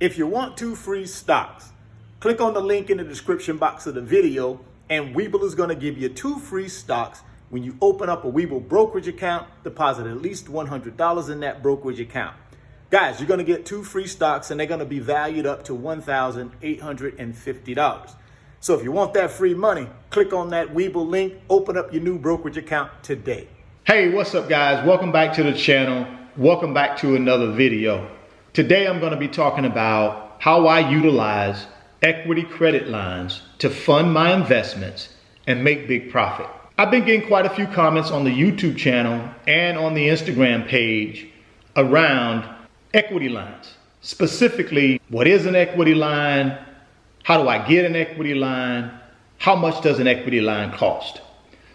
If you want 2 free stocks, click on the link in the description box of the video, and Webull is going to give you 2 free stocks when you open up a Webull brokerage account, deposit at least $100 in that brokerage account. Guys, you're going to get 2 free stocks, and they're going to be valued up to $1,850. So if you want that free money, click on that Webull link, open up your new brokerage account today. Hey, what's up guys? Welcome back to the channel. Welcome back to another video. Today I'm going to be talking about how I utilize equity credit lines to fund my investments and make big profit. I've been getting quite a few comments on the YouTube channel and on the Instagram page around equity lines. Specifically, what is an equity line? How do I get an equity line? How much does an equity line cost?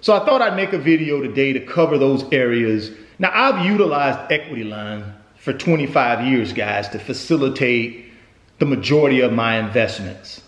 So I thought I'd make a video today to cover those areas. Now, I've utilized equity lines for 25 years, guys, to facilitate the majority of my investments.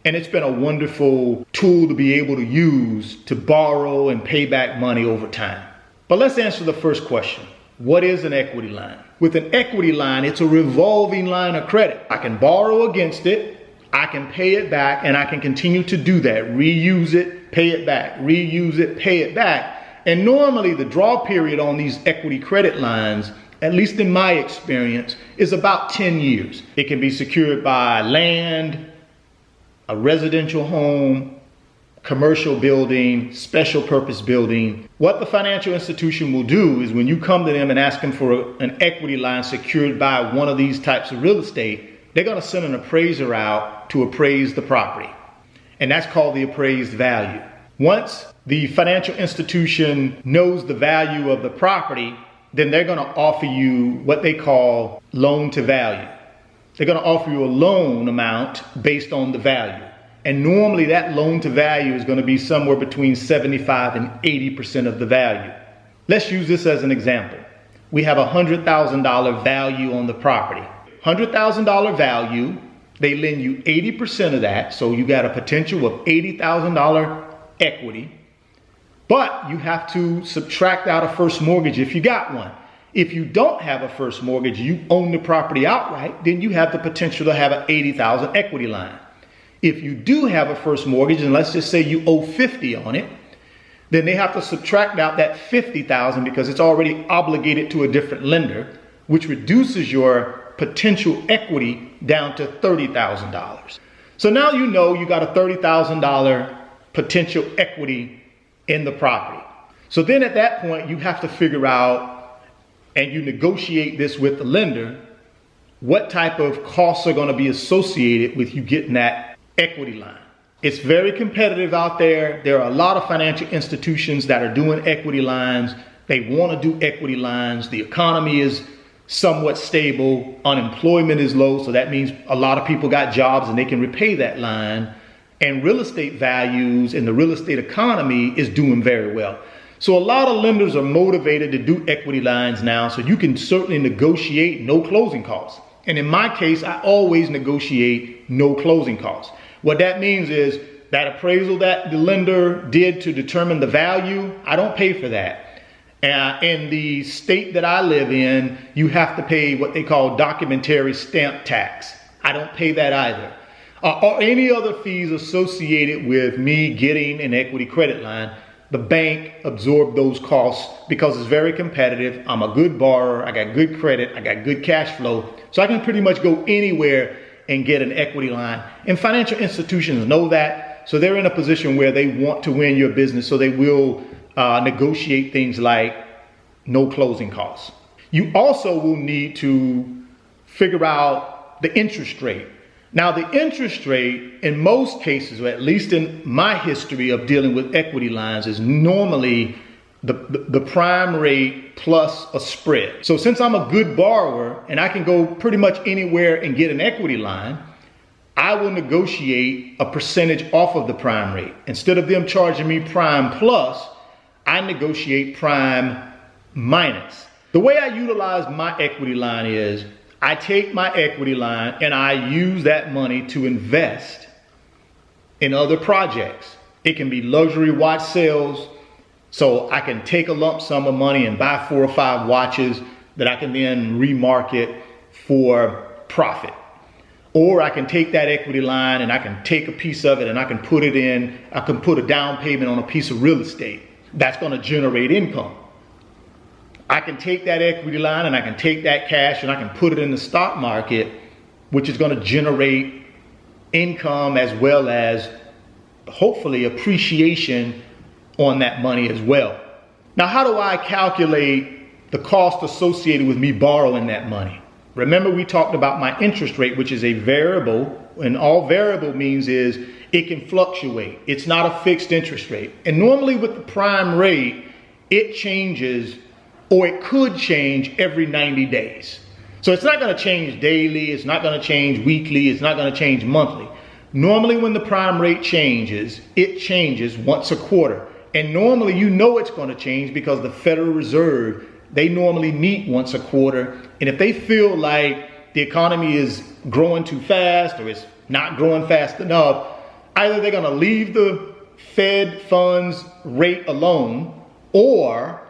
And it's been a wonderful tool to be able to use to borrow and pay back money over time. But let's answer the first question. What is an equity line? With an equity line, it's a revolving line of credit. I can borrow against it, I can pay it back, and I can continue to do that. Reuse it, pay it back, reuse it, pay it back. And normally the draw period on these equity credit lines, at least in my experience, is about 10 years. It can be secured by land, a residential home, commercial building, special purpose building. What the financial institution will do is when you come to them and ask them for an equity line secured by one of these types of real estate, they're going to send an appraiser out to appraise the property. And that's called the appraised value. Once the financial institution knows the value of the property, then they're going to offer you what they call loan to value. They're going to offer you a loan amount based on the value. And normally that loan to value is going to be somewhere between 75 and 80% of the value. Let's use this as an example. We have a $100,000 value on the property. $100,000 value, they lend you 80% of that. So you got a potential of $80,000 equity. But you have to subtract out a first mortgage if you got one. If you don't have a first mortgage, you own the property outright, then you have the potential to have an $80,000 equity line. If you do have a first mortgage, and let's just say you owe $50,000 on it, then they have to subtract out that $50,000 because it's already obligated to a different lender, which reduces your potential equity down to $30,000. So now you know you got a $30,000 potential equity in the property. So then at that point, you have to figure out, and you negotiate this with the lender, what type of costs are going to be associated with you getting that equity line. It's very competitive out there. There are a lot of financial institutions that are doing equity lines. They want to do equity lines. The economy is somewhat stable. Unemployment is low. So that means a lot of people got jobs and they can repay that line. And real estate values and the real estate economy is doing very well. So a lot of lenders are motivated to do equity lines now. So you can certainly negotiate no closing costs. And in my case, I always negotiate no closing costs. What that means is that appraisal that the lender did to determine the value, I don't pay for that. In the state that I live in, you have to pay what they call documentary stamp tax. I don't pay that either. Or any other fees associated with me getting an equity credit line. The bank absorbed those costs because it's very competitive. I'm a good borrower. I got good credit. I got good cash flow. So I can pretty much go anywhere and get an equity line. And financial institutions know that. So they're in a position where they want to win your business. So they will negotiate things like no closing costs. You also will need to figure out the interest rate. Now, the interest rate in most cases, or at least in my history of dealing with equity lines, is normally the prime rate plus a spread. So since I'm a good borrower and I can go pretty much anywhere and get an equity line, I will negotiate a percentage off of the prime rate. Instead of them charging me prime plus, I negotiate prime minus. The way I utilize my equity line is I take my equity line and I use that money to invest in other projects. It can be luxury watch sales. So I can take a lump sum of money and buy 4 or 5 watches that I can then remarket for profit. Or I can take that equity line and I can take a piece of it and I can put a down payment on a piece of real estate. That's going to generate income. I can take that equity line and I can take that cash and I can put it in the stock market, which is going to generate income as well as hopefully appreciation on that money as well. Now, how do I calculate the cost associated with me borrowing that money? Remember, we talked about my interest rate, which is a variable, and all variable means is it can fluctuate. It's not a fixed interest rate. And normally with the prime rate, it changes, or it could change every 90 days. So it's not going to change daily, it's not going to change weekly, it's not going to change monthly. Normally when the prime rate changes, it changes once a quarter. And normally you know it's going to change because the Federal Reserve, they normally meet once a quarter, and if they feel like the economy is growing too fast or it's not growing fast enough, either they're going to leave the Fed funds rate alone, or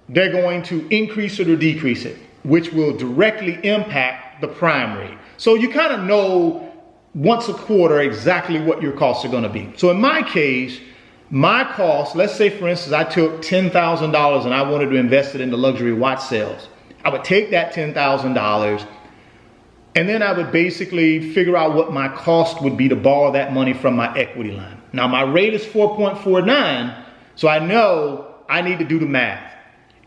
they're going to increase it or decrease it, which will directly impact the prime rate. So you kind of know once a quarter exactly what your costs are going to be. So in my case, my cost, let's say for instance, I took $10,000 and I wanted to invest it into luxury watch sales. I would take that $10,000 and then I would basically figure out what my cost would be to borrow that money from my equity line. Now my rate is 4.49, so I know I need to do the math.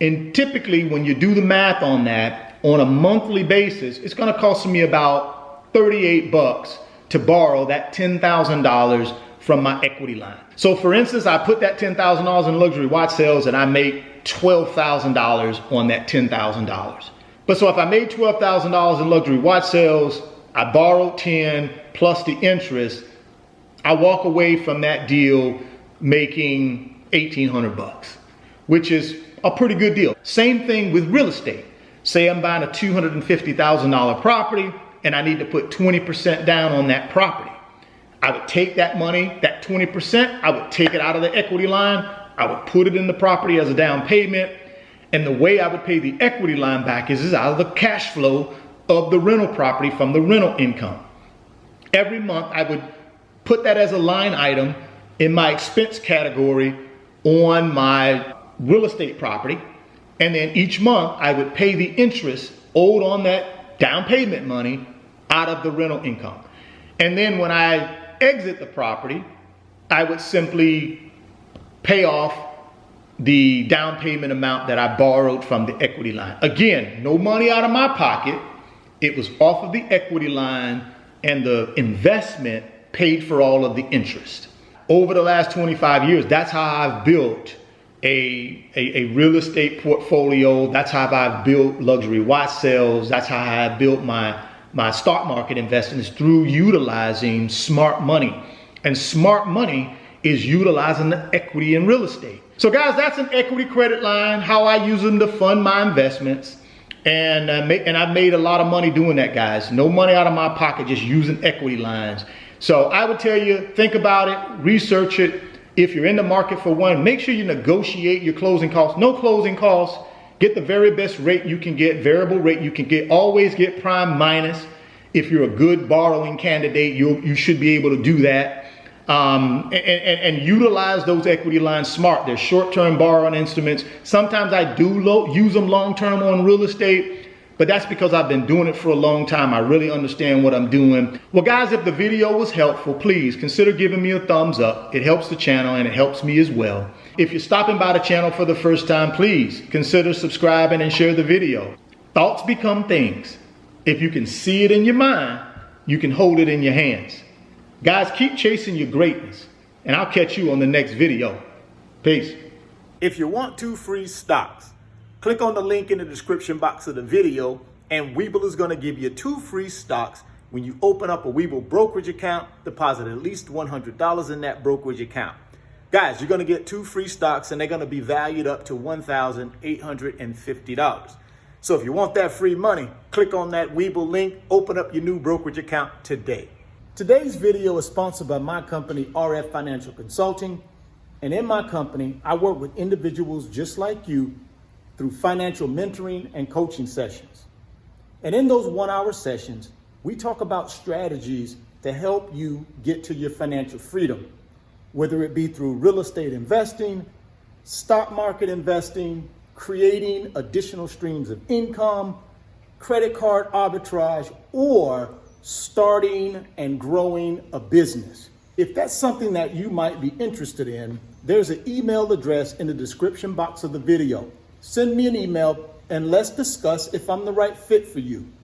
And typically when you do the math on that on a monthly basis, it's going to cost me about $38 to borrow that $10,000 from my equity line. So for instance, I put that $10,000 in luxury watch sales and I make $12,000 on that $10,000. But so if I made $12,000 in luxury watch sales, I borrowed 10 plus the interest, I walk away from that deal making $1,800, which is a pretty good deal. Same thing with real estate. Say I'm buying a $250,000 property and I need to put 20% down on that property. I would take that money, that 20%, I would take it out of the equity line, I would put it in the property as a down payment, and the way I would pay the equity line back is out of the cash flow of the rental property from the rental income. Every month I would put that as a line item in my expense category on my real estate property, and then each month I would pay the interest owed on that down payment money out of the rental income. And then when I exit the property, I would simply pay off the down payment amount that I borrowed from the equity line. Again, no money out of my pocket. It was off of the equity line, and the investment paid for all of the interest. Over the last 25 years, that's how I've built a real estate portfolio. That's how I've built luxury watch sales. That's how I built my stock market investments, through utilizing smart money. And smart money is utilizing the equity in real estate. So guys, that's an equity credit line, how I use them to fund my investments. And I've made a lot of money doing that, guys. No money out of my pocket, just using equity lines. So I would tell you, think about it, research it. If you're in the market for one, make sure you negotiate your closing costs. No closing costs. Get the very best rate you can get, variable rate you can get. Always get prime minus. If you're a good borrowing candidate, you should be able to do that. And utilize those equity lines smart. They're short-term borrowing instruments. Sometimes I do use them long-term on real estate, but that's because I've been doing it for a long time. I really understand what I'm doing. Well, guys, if the video was helpful, please consider giving me a thumbs up. It helps the channel and it helps me as well. If you're stopping by the channel for the first time, please consider subscribing and share the video. Thoughts become things. If you can see it in your mind, you can hold it in your hands. Guys, keep chasing your greatness, and I'll catch you on the next video. Peace. If you want 2 free stocks, click on the link in the description box of the video, and Webull is going to give you 2 free stocks when you open up a Webull brokerage account, deposit at least $100 in that brokerage account. Guys, you're going to get 2 free stocks, and they're going to be valued up to $1,850. So if you want that free money, click on that Webull link, open up your new brokerage account today. Today's video is sponsored by my company, RF Financial Consulting. And in my company, I work with individuals just like you through financial mentoring and coaching sessions. And in those 1-hour sessions, we talk about strategies to help you get to your financial freedom, whether it be through real estate investing, stock market investing, creating additional streams of income, credit card arbitrage, or starting and growing a business. If that's something that you might be interested in, there's an email address in the description box of the video. Send me an email and let's discuss if I'm the right fit for you.